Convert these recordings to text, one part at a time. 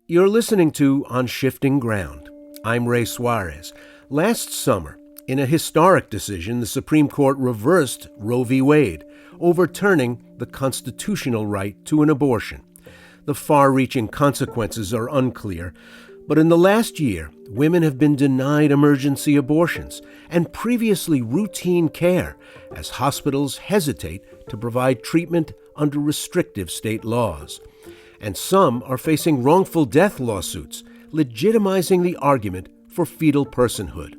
You're listening to On Shifting Ground. I'm Ray Suarez. Last summer, in a historic decision, the Supreme Court reversed Roe v. Wade, overturning the constitutional right to an abortion. The far-reaching consequences are unclear, but in the last year, women have been denied emergency abortions and previously routine care as hospitals hesitate to provide treatment under restrictive state laws. And some are facing wrongful death lawsuits, legitimizing the argument for fetal personhood.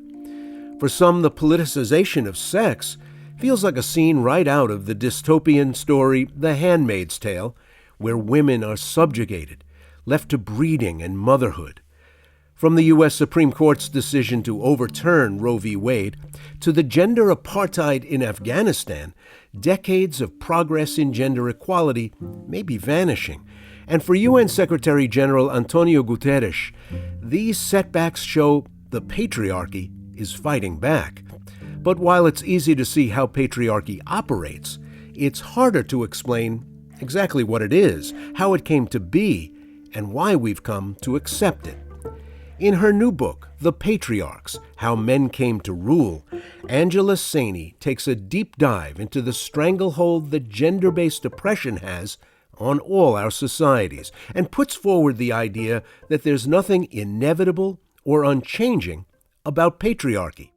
For some, the politicization of sex feels like a scene right out of the dystopian story The Handmaid's Tale, where women are subjugated, left to breeding and motherhood. From the U.S. Supreme Court's decision to overturn Roe v. Wade to the gender apartheid in Afghanistan, decades of progress in gender equality may be vanishing. And for UN Secretary General Antonio Guterres, these setbacks show the patriarchy is fighting back. But while it's easy to see how patriarchy operates, it's harder to explain exactly what it is, how it came to be, and why we've come to accept it. In her new book, The Patriarchs, How Men Came to Rule, Angela Saini takes a deep dive into the stranglehold that gender-based oppression has on all our societies, and puts forward the idea that there's nothing inevitable or unchanging about patriarchy.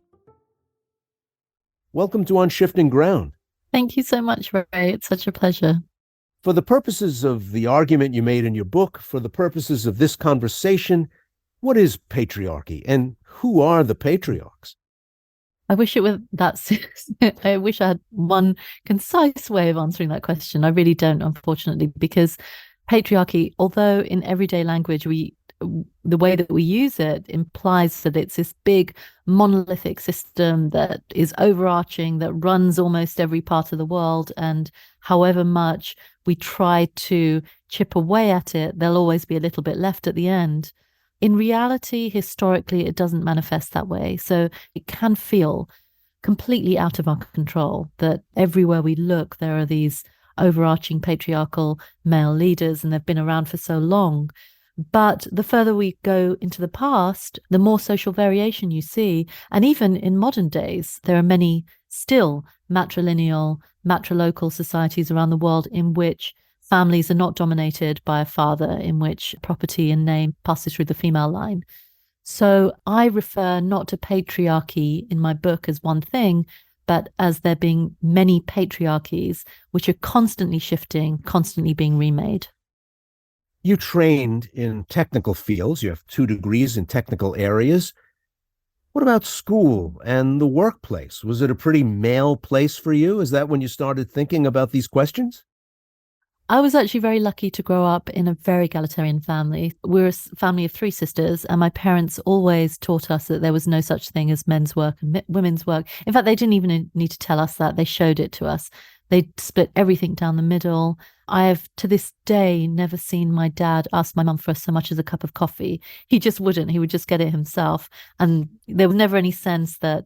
Welcome to On Shifting Ground. Thank you so much, Ray. It's such a pleasure. For the purposes of the argument you made in your book, for the purposes of this conversation, what is patriarchy, and who are the patriarchs? I wish it were that. I wish I had one concise way of answering that question. I really don't, unfortunately, because patriarchy, although in everyday language the way that we use it implies that it's this big monolithic system that is overarching, that runs almost every part of the world, and however much we try to chip away at it, there'll always be a little bit left at the end. In reality, historically, it doesn't manifest that way. So it can feel completely out of our control that everywhere we look, there are these overarching patriarchal male leaders, and they've been around for so long. But the further we go into the past, the more social variation you see. And even in modern days, there are many still matrilineal, matrilocal societies around the world in which families are not dominated by a father, in which property and name passes through the female line. So I refer not to patriarchy in my book as one thing, but as there being many patriarchies which are constantly shifting, constantly being remade. You trained in technical fields. You have 2 degrees in technical areas. What about school and the workplace? Was it a pretty male place for you? Is that when you started thinking about these questions? I was actually very lucky to grow up in a very egalitarian family. We're a family of 3 sisters, and my parents always taught us that there was no such thing as men's work and women's work. In fact, they didn't even need to tell us that. They showed it to us. They split everything down the middle. I have, to this day, never seen my dad ask my mum for so much as a cup of coffee. He just wouldn't. He would just get it himself. And there was never any sense that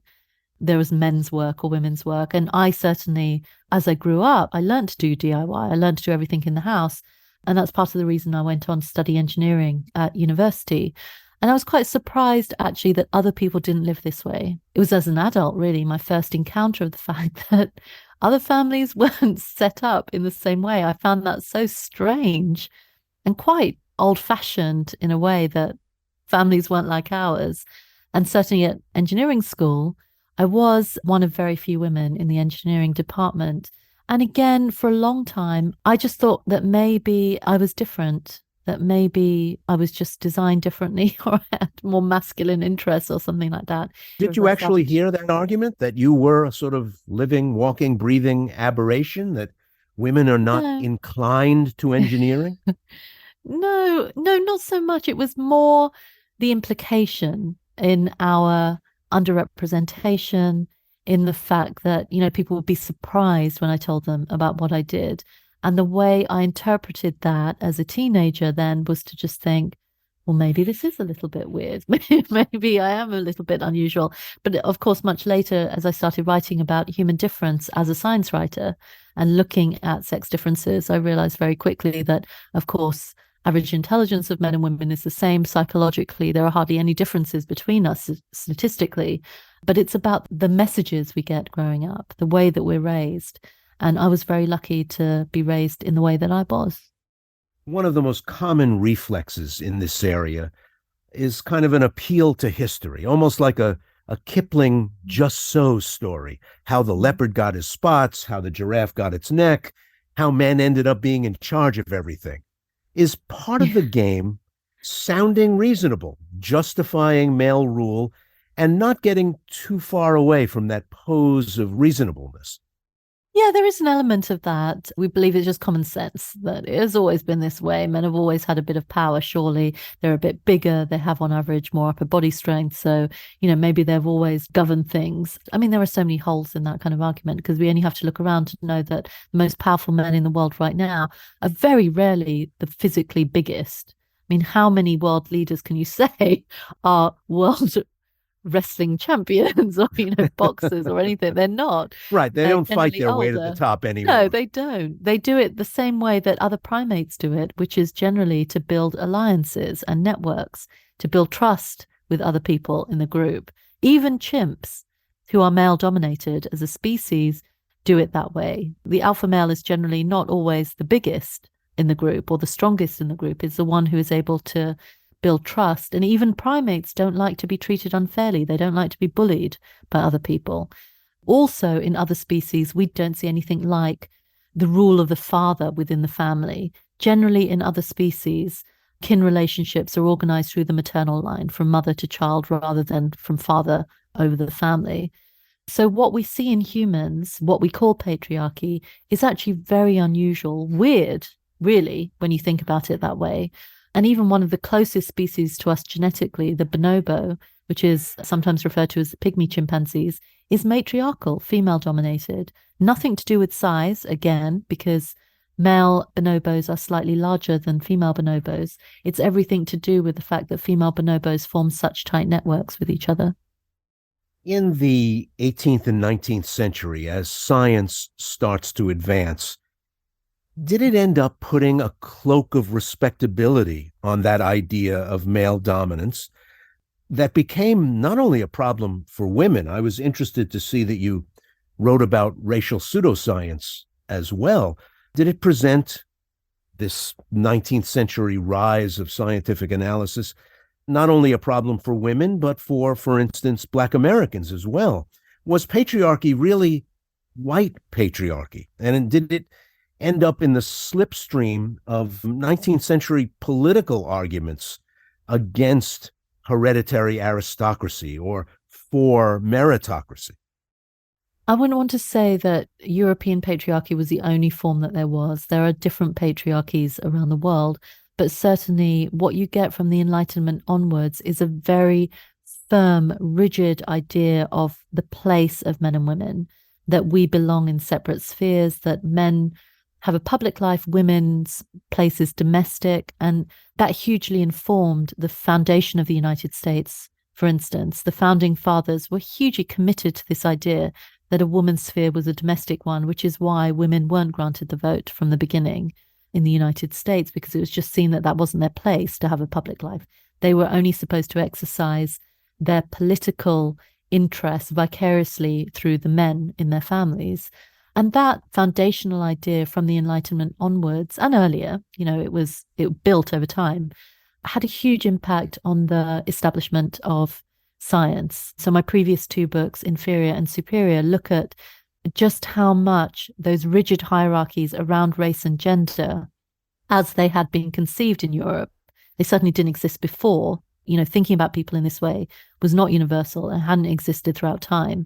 there was men's work or women's work. And I certainly, as I grew up, I learned to do DIY. I learned to do everything in the house. And that's part of the reason I went on to study engineering at university. And I was quite surprised, actually, that other people didn't live this way. It was as an adult, really, my first encounter of the fact that other families weren't set up in the same way. I found that so strange and quite old-fashioned in a way, that families weren't like ours. And certainly at engineering school, I was one of very few women in the engineering department. And again, for a long time, I just thought that maybe I was different, that maybe I was just designed differently, or had more masculine interests or something like that. Did you actually hear that argument, that you were a sort of living, walking, breathing aberration, that women are not inclined to engineering? No, not so much. It was more the implication in our underrepresentation, in the fact that, people would be surprised when I told them about what I did. And the way I interpreted that as a teenager then was to just think, well, maybe this is a little bit weird. Maybe I am a little bit unusual. But of course, much later, as I started writing about human difference as a science writer and looking at sex differences, I realized very quickly that, of course, average intelligence of men and women is the same psychologically. There are hardly any differences between us statistically, but it's about the messages we get growing up, the way that we're raised. And I was very lucky to be raised in the way that I was. One of the most common reflexes in this area is kind of an appeal to history, almost like a Kipling Just So story, how the leopard got his spots, how the giraffe got its neck, how men ended up being in charge of everything. Is part of the game sounding reasonable, justifying male rule, and not getting too far away from that pose of reasonableness? Yeah, there is an element of that. We believe it's just common sense that it has always been this way. Men have always had a bit of power, surely. They're a bit bigger. They have, on average, more upper body strength. So, maybe they've always governed things. I mean, there are so many holes in that kind of argument because we only have to look around to know that the most powerful men in the world right now are very rarely the physically biggest. I mean, how many world leaders can you say are world wrestling champions or boxers or anything? They're not. Right. They don't fight their way to older. the top anymore. No, they don't. They do it the same way that other primates do it, which is generally to build alliances and networks, to build trust with other people in the group. Even chimps, who are male dominated as a species, do it that way. The alpha male is generally not always the biggest in the group or the strongest in the group. It's the one who is able to build trust. And even primates don't like to be treated unfairly. They don't like to be bullied by other people. Also, in other species, we don't see anything like the rule of the father within the family. Generally, in other species, kin relationships are organized through the maternal line, from mother to child, rather than from father over the family. So what we see in humans, what we call patriarchy, is actually very unusual, weird, really, when you think about it that way. And even one of the closest species to us genetically, the bonobo, which is sometimes referred to as pygmy chimpanzees, is matriarchal, female-dominated. Nothing to do with size, again, because male bonobos are slightly larger than female bonobos. It's everything to do with the fact that female bonobos form such tight networks with each other. In the 18th and 19th century, as science starts to advance, did it end up putting a cloak of respectability on that idea of male dominance that became not only a problem for women? I was interested to see that you wrote about racial pseudoscience as well. Did it present this 19th century rise of scientific analysis not only a problem for women, but for instance, Black Americans as well? Was patriarchy really white patriarchy? And did it end up in the slipstream of 19th century political arguments against hereditary aristocracy or for meritocracy? I wouldn't want to say that European patriarchy was the only form that there was. There are different patriarchies around the world, but certainly what you get from the Enlightenment onwards is a very firm, rigid idea of the place of men and women, that we belong in separate spheres, that men have a public life, women's place is domestic, and that hugely informed the foundation of the United States. For instance, the founding fathers were hugely committed to this idea that a woman's sphere was a domestic one, which is why women weren't granted the vote from the beginning in the United States, because it was just seen that that wasn't their place to have a public life. They were only supposed to exercise their political interests vicariously through the men in their families. And that foundational idea from the Enlightenment onwards and earlier, it built over time, had a huge impact on the establishment of science. So my previous two books, Inferior and Superior, look at just how much those rigid hierarchies around race and gender, as they had been conceived in Europe, they certainly didn't exist before. Thinking about people in this way was not universal and hadn't existed throughout time,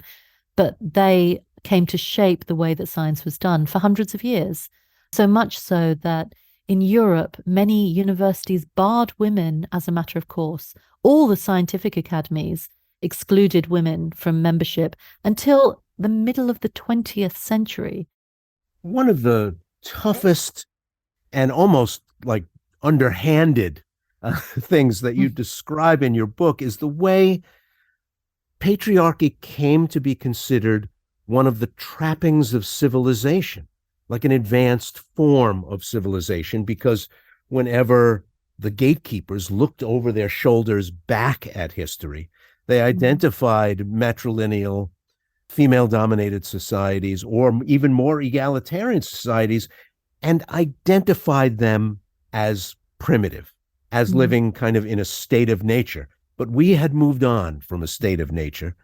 but they came to shape the way that science was done for hundreds of years. So much so that in Europe, many universities barred women as a matter of course. All the scientific academies excluded women from membership until the middle of the 20th century. One of the toughest and almost like underhanded things that you describe in your book is the way patriarchy came to be considered one of the trappings of civilization, like an advanced form of civilization, because whenever the gatekeepers looked over their shoulders back at history. They identified matrilineal, female-dominated societies, or even more egalitarian societies, and identified them as primitive, as living kind of in a state of nature. But we had moved on from a state of nature.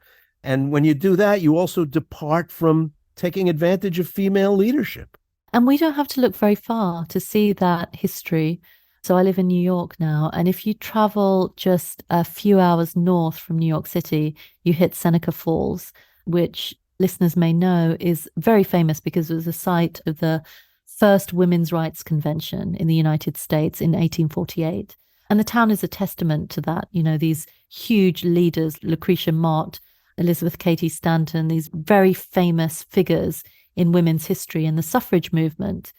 And when you do that, you also depart from taking advantage of female leadership. And we don't have to look very far to see that history. So I live in New York now, and if you travel just a few hours north from New York City, you hit Seneca Falls, which listeners may know is very famous because it was the site of the first women's rights convention in the United States in 1848. And the town is a testament to that. You know, these huge leaders, Lucretia Mott, Elizabeth Cady Stanton, these very famous figures in women's history and the suffrage movement.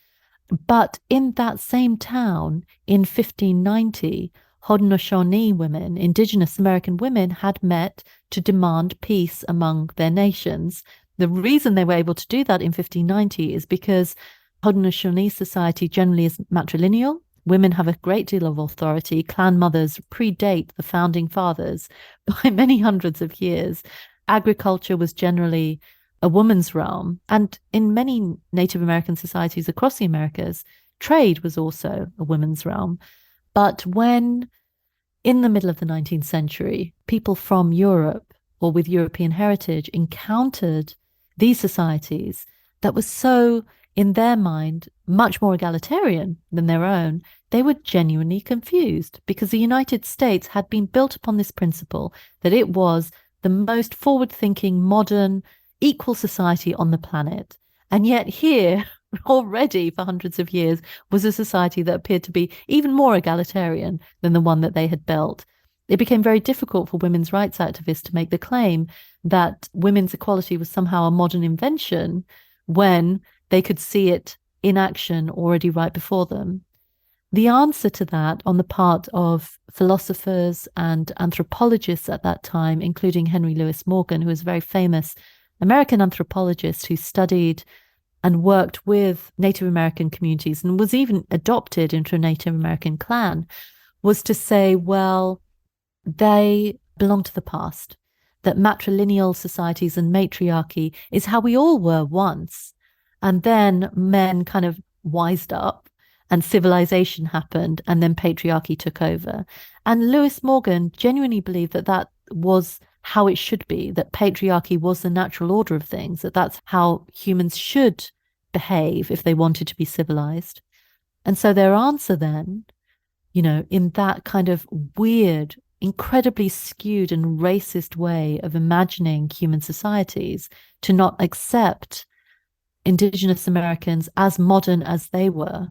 But in that same town, in 1590, Haudenosaunee women, indigenous American women, had met to demand peace among their nations. The reason they were able to do that in 1590 is because Haudenosaunee society generally is matrilineal. Women have a great deal of authority. Clan mothers predate the founding fathers by many hundreds of years. Agriculture was generally a woman's realm. And in many Native American societies across the Americas, trade was also a women's realm. But when, in the middle of the 19th century, people from Europe or with European heritage encountered these societies that were so, in their mind, much more egalitarian than their own, they were genuinely confused because the United States had been built upon this principle that it was the most forward-thinking, modern, equal society on the planet. And yet here, already for hundreds of years, was a society that appeared to be even more egalitarian than the one that they had built. It became very difficult for women's rights activists to make the claim that women's equality was somehow a modern invention when they could see it in action already right before them. The answer to that on the part of philosophers and anthropologists at that time, including Henry Louis Morgan, who was a very famous American anthropologist who studied and worked with Native American communities and was even adopted into a Native American clan, was to say, well, they belong to the past, that matrilineal societies and matriarchy is how we all were once. And then men kind of wised up and civilization happened and then patriarchy took over. And Lewis Morgan genuinely believed that that was how it should be, that patriarchy was the natural order of things, that that's how humans should behave if they wanted to be civilized. And so their answer then, you know, in that kind of weird, incredibly skewed and racist way of imagining human societies, to not accept Indigenous Americans as modern as they were,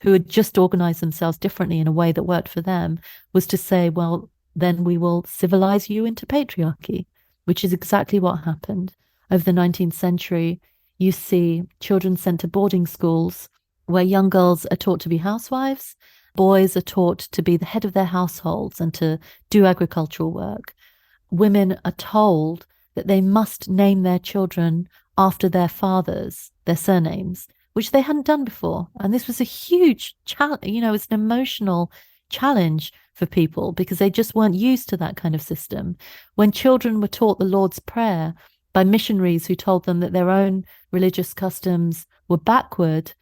who had just organized themselves differently in a way that worked for them, was to say, well, then we will civilize you into patriarchy, which is exactly what happened. Over the 19th century, you see children sent to boarding schools where young girls are taught to be housewives, boys are taught to be the head of their households and to do agricultural work. Women are told that they must name their children after their fathers, their surnames, which they hadn't done before. And this was a huge challenge, you know, it's an emotional challenge for people because they just weren't used to that kind of system. When children were taught the Lord's Prayer by missionaries who told them that their own religious customs were backward,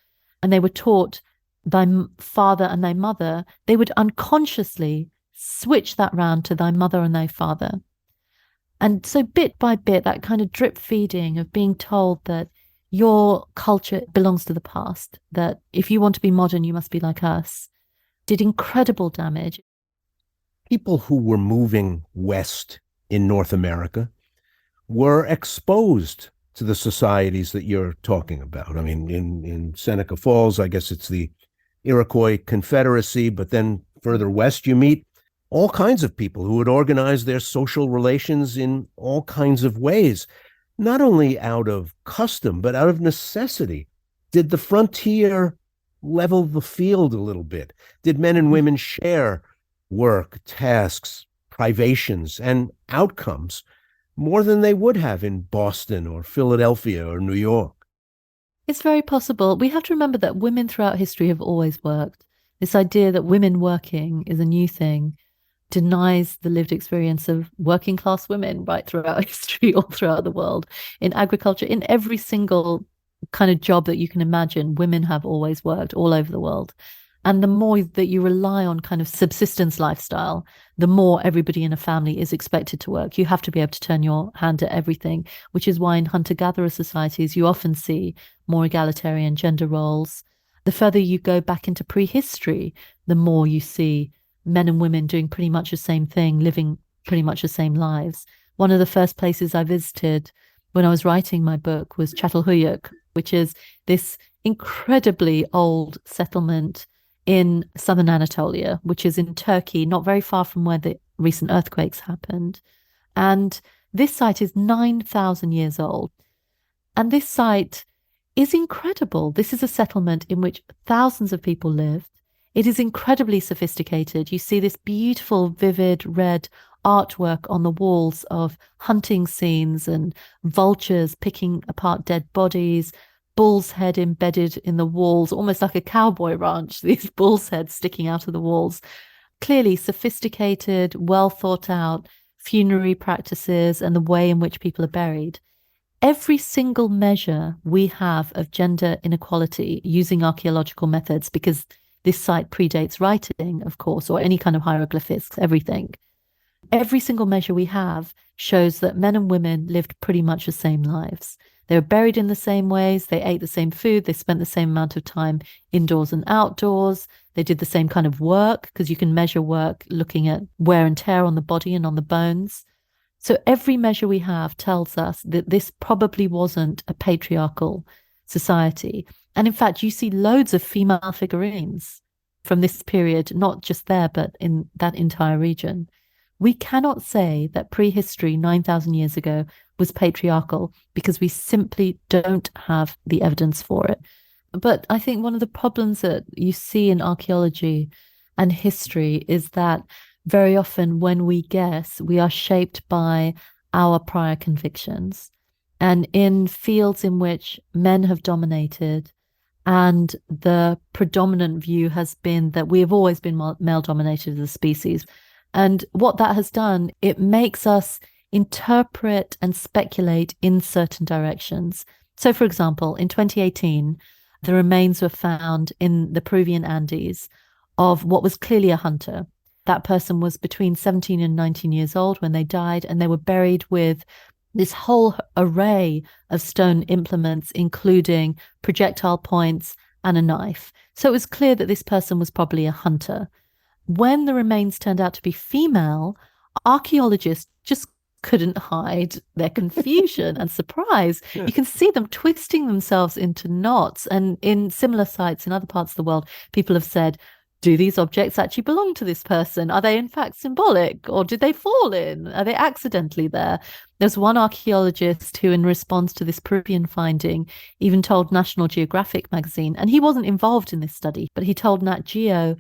and they were taught thy father and thy mother, they would unconsciously switch that round to thy mother and thy father. And so bit by bit, that kind of drip feeding of being told that your culture belongs to the past, that if you want to be modern, you must be like us, did incredible damage. People who were moving west in North America were exposed to the societies that you're talking about. I mean, in Seneca Falls, I guess it's the Iroquois Confederacy, but then further west, you meet all kinds of people who would organize their social relations in all kinds of ways, not only out of custom, but out of necessity. Did the frontier level the field a little bit? Did men and women share work, tasks, privations, and outcomes more than they would have in Boston or Philadelphia or New York? It's very possible. We have to remember that women throughout history have always worked. This idea that women working is a new thing denies the lived experience of working class women right throughout history, all throughout the world. In agriculture, in every single kind of job that you can imagine, women have always worked all over the world. And the more that you rely on kind of subsistence lifestyle, the more everybody in a family is expected to work. You have to be able to turn your hand to everything, which is why in hunter-gatherer societies, you often see more egalitarian gender roles. The further you go back into prehistory, the more you see men and women doing pretty much the same thing, living pretty much the same lives. One of the first places I visited when I was writing my book was Çatalhöyük, which is this incredibly old settlement in southern Anatolia, which is in Turkey, not very far from where the recent earthquakes happened. And this site is 9,000 years old. And this site is incredible. This is a settlement in which thousands of people lived. It is incredibly sophisticated. You see this beautiful, vivid red artwork on the walls of hunting scenes and vultures picking apart dead bodies, bull's head embedded in the walls, almost like a cowboy ranch, these bull's heads sticking out of the walls. Clearly sophisticated, well thought out funerary practices and the way in which people are buried. Every single measure we have of gender inequality using archaeological methods, because this site predates writing, of course, or any kind of hieroglyphics, everything. Every single measure we have shows that men and women lived pretty much the same lives. They were buried in the same ways. They ate the same food. They spent the same amount of time indoors and outdoors. They did the same kind of work, because you can measure work looking at wear and tear on the body and on the bones. So every measure we have tells us that this probably wasn't a patriarchal society. And in fact, you see loads of female figurines from this period, not just there, but in that entire region. We cannot say that prehistory 9,000 years ago was patriarchal because we simply don't have the evidence for it. But I think one of the problems that you see in archaeology and history is that very often when we guess, we are shaped by our prior convictions. And in fields in which men have dominated, and the predominant view has been that we have always been male dominated as a species. And what that has done, it makes us interpret and speculate in certain directions. So, for example, in 2018, the remains were found in the Peruvian Andes of what was clearly a hunter. That person was between 17 and 19 years old when they died, and they were buried with this whole array of stone implements, including projectile points and a knife. So it was clear that this person was probably a hunter. When the remains turned out to be female, archaeologists just couldn't hide their confusion and surprise. Yeah. You can see them twisting themselves into knots. And in similar sites in other parts of the world, people have said, do these objects actually belong to this person? Are they in fact symbolic, or did they fall in? Are they accidentally there? There's one archaeologist who, in response to this Peruvian finding, even told National Geographic magazine, and he wasn't involved in this study, but he told Nat Geo,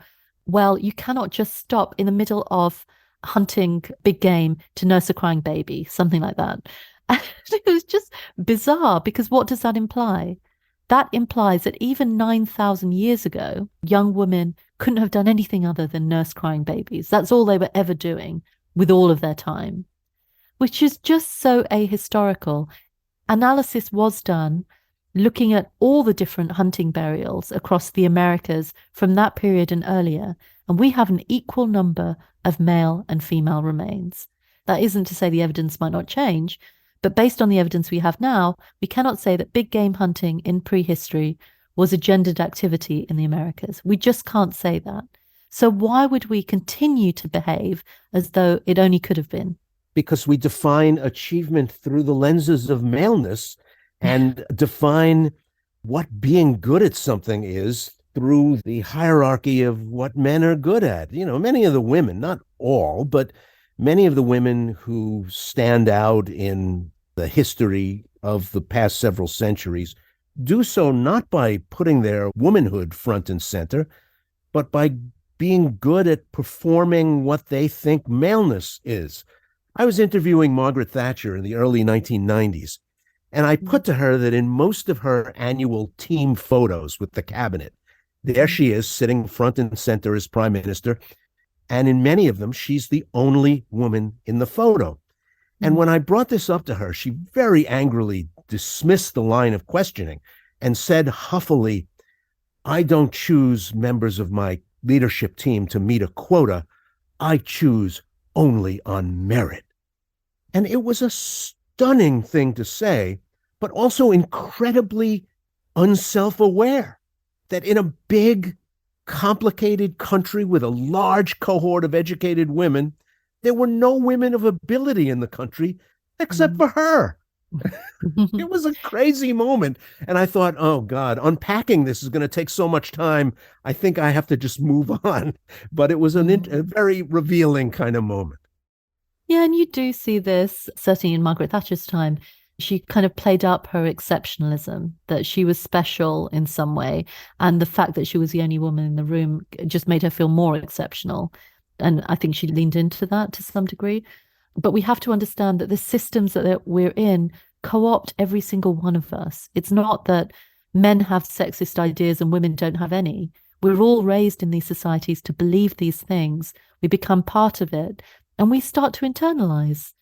well, you cannot just stop in the middle of hunting big game to nurse a crying baby, something like that. And it was just bizarre, because what does that imply? That implies that even 9,000 years ago, young women couldn't have done anything other than nurse crying babies. That's all they were ever doing with all of their time, which is just so ahistorical. Analysis was done looking at all the different hunting burials across the Americas from that period and earlier, and we have an equal number of male and female remains. That isn't to say the evidence might not change, but based on the evidence we have now, we cannot say that big game hunting in prehistory was a gendered activity in the Americas. We just can't say that. So why would we continue to behave as though it only could have been? Because we define achievement through the lenses of maleness and define what being good at something is through the hierarchy of what men are good at. You know, many of the women, not all, but many of the women who stand out in the history of the past several centuries do so not by putting their womanhood front and center, but by being good at performing what they think maleness is. I was interviewing Margaret Thatcher in the early 1990s, and I put to her that in most of her annual team photos with the cabinet, There she is, sitting front and center as prime minister. And in many of them, she's the only woman in the photo. And when I brought this up to her, she very angrily dismissed the line of questioning and said huffily, I don't choose members of my leadership team to meet a quota. I choose only on merit. And it was a stunning thing to say, but also incredibly unself-aware that in a big, complicated country with a large cohort of educated women, there were no women of ability in the country except for her. It was a crazy moment. And I thought, oh God, unpacking this is going to take so much time. I think I have to just move on. But it was a very revealing kind of moment. Yeah, and you do see this, certainly in Margaret Thatcher's time. She kind of played up her exceptionalism, that she was special in some way. And the fact that she was the only woman in the room just made her feel more exceptional. And I think she leaned into that to some degree. But we have to understand that the systems that we're in co-opt every single one of us. It's not that men have sexist ideas and women don't have any. We're all raised in these societies to believe these things. We become part of it, and we start to internalize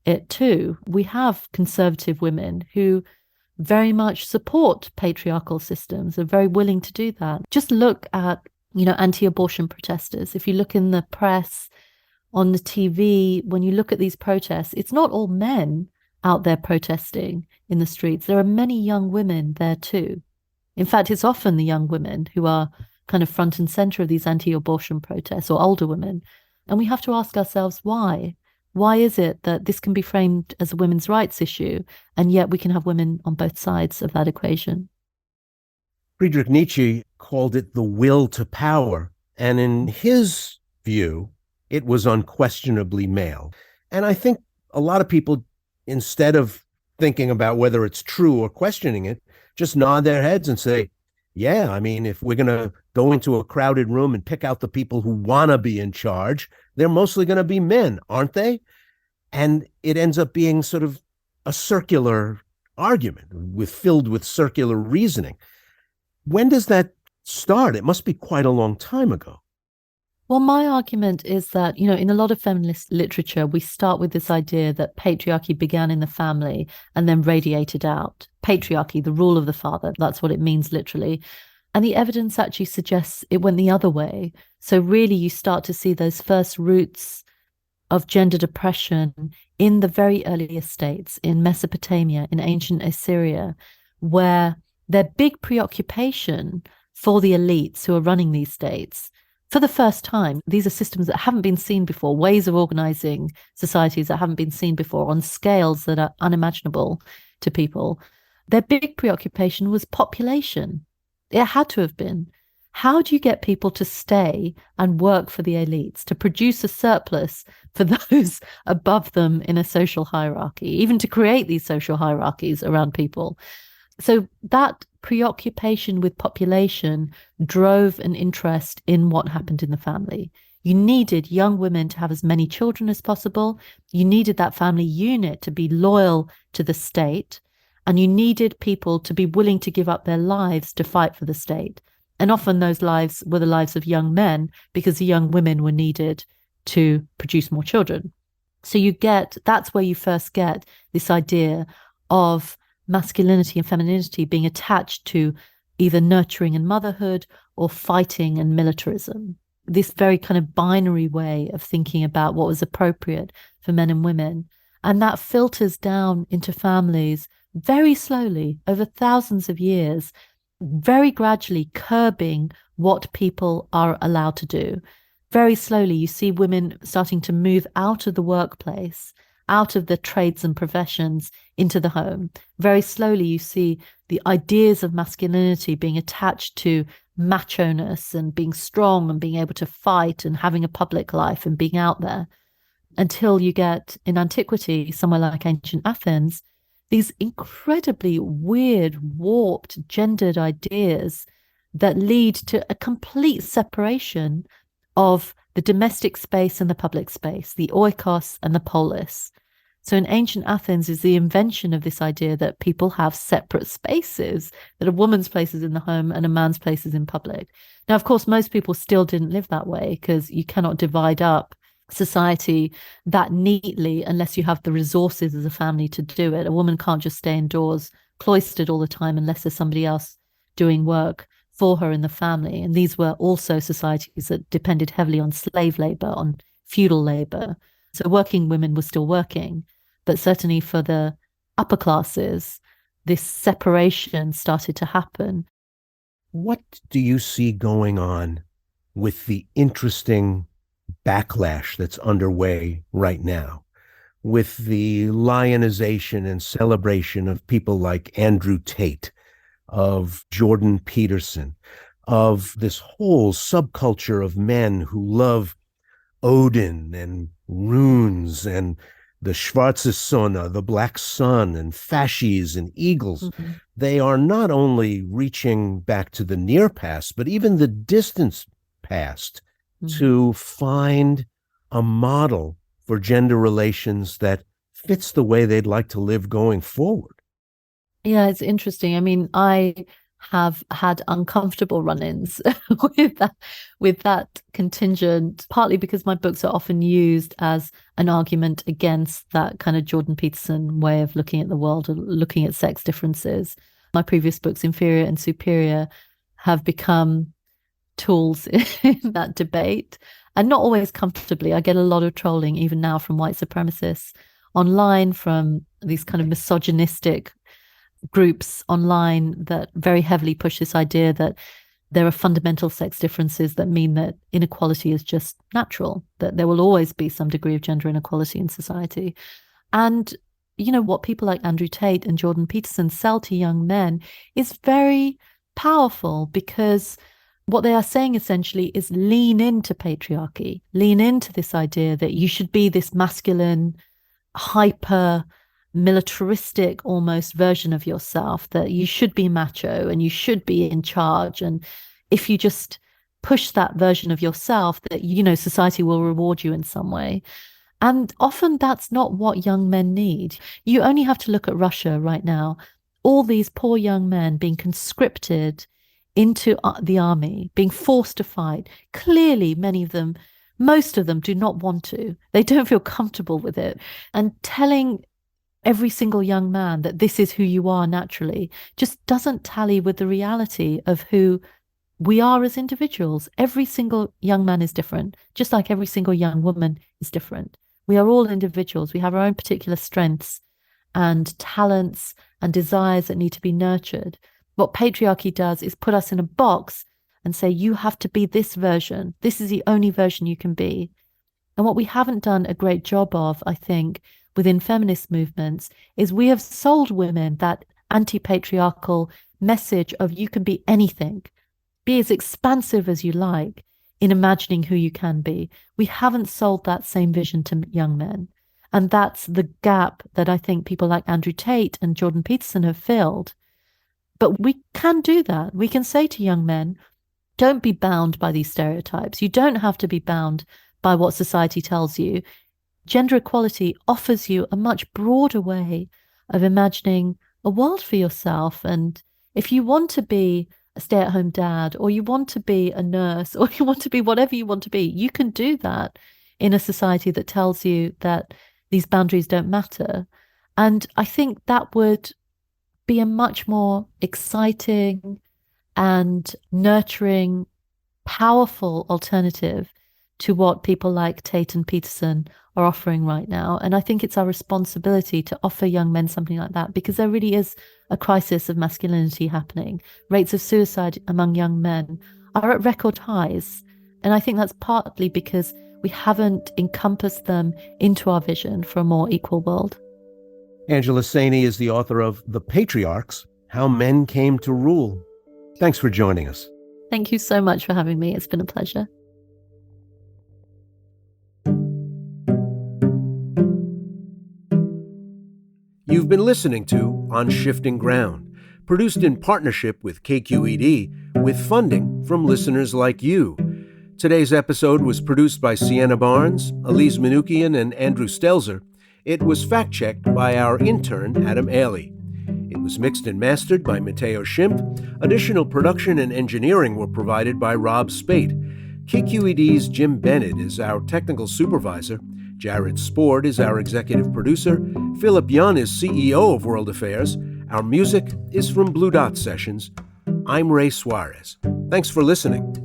it too. We have conservative women who very much support patriarchal systems, are very willing to do that. Just look at, anti-abortion protesters. If you look in the press, on the TV, when you look at these protests, it's not all men out there protesting in the streets. There are many young women there too. In fact, it's often the young women who are kind of front and center of these anti-abortion protests, or older women. And we have to ask ourselves why. Why is it that this can be framed as a women's rights issue, and yet we can have women on both sides of that equation? Friedrich Nietzsche called it the will to power. And in his view, it was unquestionably male. And I think a lot of people, instead of thinking about whether it's true or questioning it, just nod their heads and say, yeah, I mean, if we're going to go into a crowded room and pick out the people who want to be in charge, they're mostly going to be men, aren't they? And it ends up being sort of a circular argument filled with circular reasoning. When does that start? It must be quite a long time ago. Well, my argument is that, in a lot of feminist literature, we start with this idea that patriarchy began in the family and then radiated out. Patriarchy, the rule of the father, that's what it means literally. And the evidence actually suggests it went the other way. So really, you start to see those first roots of gendered oppression in the very earliest states, in Mesopotamia, in ancient Assyria, where their big preoccupation for the elites who are running these states, for the first time, these are systems that haven't been seen before, ways of organizing societies that haven't been seen before on scales that are unimaginable to people. Their big preoccupation was population. It had to have been. How do you get people to stay and work for the elites, to produce a surplus for those above them in a social hierarchy, even to create these social hierarchies around people? So that preoccupation with population drove an interest in what happened in the family. You needed young women to have as many children as possible. You needed that family unit to be loyal to the state. And you needed people to be willing to give up their lives to fight for the state. And often those lives were the lives of young men, because the young women were needed to produce more children. So that's where you first get this idea of masculinity and femininity being attached to either nurturing and motherhood or fighting and militarism. This very kind of binary way of thinking about what was appropriate for men and women. And that filters down into families very slowly over thousands of years, very gradually curbing what people are allowed to do. Very slowly, you see women starting to move out of the workplace, out of the trades and professions into the home. Very slowly, you see the ideas of masculinity being attached to macho-ness and being strong and being able to fight and having a public life and being out there, until you get in antiquity, somewhere like ancient Athens, these incredibly weird, warped, gendered ideas that lead to a complete separation of the domestic space and the public space, the oikos and the polis. So in ancient Athens is the invention of this idea that people have separate spaces, that a woman's place is in the home and a man's place is in public. Now, of course, most people still didn't live that way because you cannot divide up society that neatly unless you have the resources as a family to do it. A woman can't just stay indoors, cloistered all the time unless there's somebody else doing work for her in the family. And these were also societies that depended heavily on slave labor, on feudal labor. So working women were still working, but certainly for the upper classes, this separation started to happen. What do you see going on with the interesting backlash that's underway right now, with the lionization and celebration of people like Andrew Tate, of Jordan Peterson, of this whole subculture of men who love Odin and runes and the Schwarze Sonne, the Black Sun, and fasces and eagles? Mm-hmm. They are not only reaching back to the near past, but even the distant past, mm-hmm. to find a model for gender relations that fits the way they'd like to live going forward. Yeah, it's interesting. I mean, I have had uncomfortable run-ins with that contingent, partly because my books are often used as an argument against that kind of Jordan Peterson way of looking at the world, or looking at sex differences. My previous books, Inferior and Superior, have become tools in that debate, and not always comfortably. I get a lot of trolling even now from white supremacists online, from these kind of misogynistic groups online that very heavily push this idea that there are fundamental sex differences that mean that inequality is just natural, that there will always be some degree of gender inequality in society. And, you know, what people like Andrew Tate and Jordan Peterson sell to young men is very powerful, because what they are saying essentially is lean into patriarchy, lean into this idea that you should be this masculine, hyper militaristic almost version of yourself, that you should be macho and you should be in charge. And if you just push that version of yourself, that, you know, society will reward you in some way. And often that's not what young men need. You only have to look at Russia right now. All these poor young men being conscripted into the army, being forced to fight. Clearly, most of them do not want to. They don't feel comfortable with it. And telling every single young man that this is who you are naturally just doesn't tally with the reality of who we are as individuals. Every single young man is different, just like every single young woman is different. We are all individuals. We have our own particular strengths and talents and desires that need to be nurtured. What patriarchy does is put us in a box and say, you have to be this version. This is the only version you can be. And what we haven't done a great job of, I think, within feminist movements, is we have sold women that anti-patriarchal message of you can be anything, be as expansive as you like in imagining who you can be. We haven't sold that same vision to young men. And that's the gap that I think people like Andrew Tate and Jordan Peterson have filled. But we can do that. We can say to young men, don't be bound by these stereotypes. You don't have to be bound by what society tells you. Gender equality offers you a much broader way of imagining a world for yourself. And if you want to be a stay-at-home dad, or you want to be a nurse, or you want to be whatever you want to be, you can do that in a society that tells you that these boundaries don't matter. And I think that would be a much more exciting and nurturing, powerful alternative to what people like Tate and Peterson are offering right now. And I think it's our responsibility to offer young men something like that, because there really is a crisis of masculinity happening. Rates of suicide among young men are at record highs. And I think that's partly because we haven't encompassed them into our vision for a more equal world. Angela Saini is the author of The Patriarchs, How Men Came to Rule. Thanks for joining us. Thank you so much for having me. It's been a pleasure. You've been listening to On Shifting Ground, produced in partnership with KQED, with funding from listeners like you. Today's episode was produced by Sienna Barnes, Elise Manukian, and Andrew Stelzer. It was fact-checked by our intern, Adam Ailey. It was mixed and mastered by Matteo Schimpf. Additional production and engineering were provided by Rob Spate. KQED's Jim Bennett is our technical supervisor. Jared Spord is our executive producer. Philip Yun is CEO of World Affairs. Our music is from Blue Dot Sessions. I'm Ray Suarez. Thanks for listening.